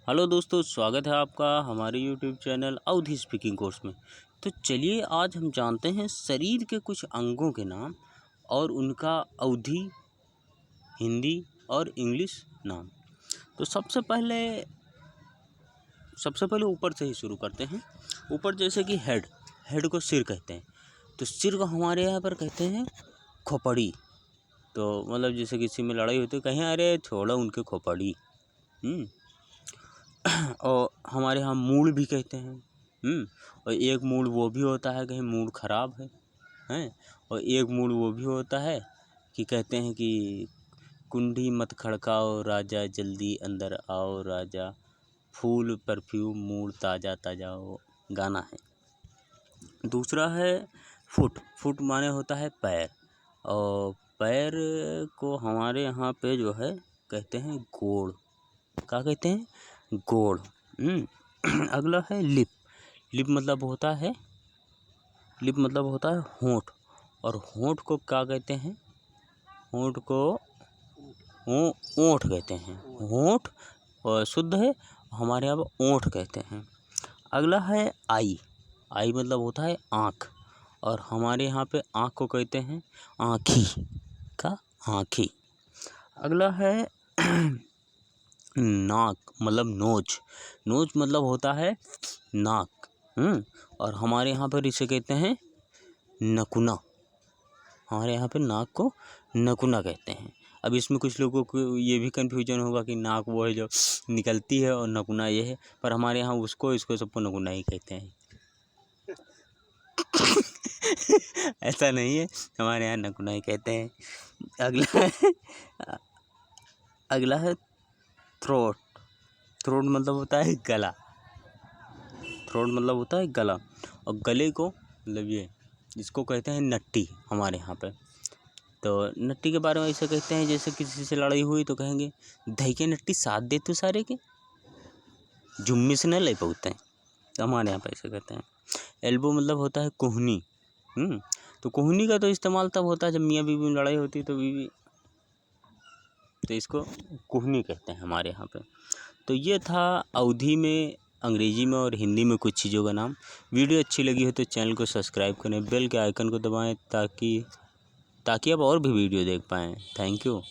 Hello दोस्तों, स्वागत है आपका हमारे यूट्यूब चैनल अवधि स्पीकिंग कोर्स में। तो चलिए आज हम जानते हैं शरीर के कुछ अंगों के नाम और उनका अवधि, हिंदी और इंग्लिश नाम। तो सबसे पहले ऊपर से ही शुरू करते हैं। ऊपर जैसे कि हेड को सिर कहते हैं, तो सिर को हमारे यहाँ पर कहते हैं खोपड़ी। तो मतलब जैसे किसी में लड़ाई होती है, कहीं अरे छोड़ो उनके खोपड़ी। और हमारे यहाँ मूड भी कहते हैं। और एक मूड वो भी होता है कहीं मूड ख़राब है। और एक मूड वो भी होता है कि कहते हैं कि कुंडी मत खड़काओ राजा, जल्दी अंदर आओ राजा, फूल परफ्यूम मूड ताज़ा ताज़ा हो, गाना है। दूसरा है फुट माने होता है पैर, और पैर को हमारे यहाँ पे जो है कहते हैं गोड़। क्या कहते हैं? गोड़। अगला है लिप मतलब होता है होंठ, और होंठ को क्या कहते हैं? होंठ को ओंठ कहते हैं। होंठ और शुद्ध है, हमारे यहाँ पर ओंठ कहते हैं। अगला है आई मतलब होता है आँख, और हमारे यहाँ पे आँख को कहते हैं आँखी। अगला है नाक मतलब नोज मतलब होता है नाक। और हमारे यहाँ पर इसे कहते हैं नकुना। हमारे यहाँ पे नाक को नकुना कहते हैं। अब इसमें कुछ लोगों को ये भी कन्फ्यूजन होगा कि नाक वो है जो निकलती है और नकुना ये है, पर हमारे यहाँ इसको सबको नकुना ही कहते हैं। ऐसा नहीं है, हमारे यहाँ नकुना ही कहते हैं। अगला है थ्रोट मतलब होता है गला। और गले को मतलब ये जिसको कहते हैं नट्टी हमारे यहाँ पे। तो नट्टी के बारे में ऐसे कहते हैं, जैसे किसी से लड़ाई हुई तो कहेंगे दही के नट्टी साथ दे तू सारे के, जुम्मी से न ले पहुँचते हैं। तो हमारे यहाँ पे ऐसे कहते हैं। एल्बो मतलब होता है कोहनी। तो कोहनी का तो इस्तेमाल तब होता है जब मियाँ बीवी में लड़ाई होती है, तो इसको कोहनी कहते हैं हमारे यहाँ पे। तो ये था अवधि में, अंग्रेजी में और हिंदी में कुछ चीज़ों का नाम। वीडियो अच्छी लगी हो तो चैनल को सब्सक्राइब करें, बेल के आइकन को दबाएं ताकि आप और भी वीडियो देख पाएँ। Thank you.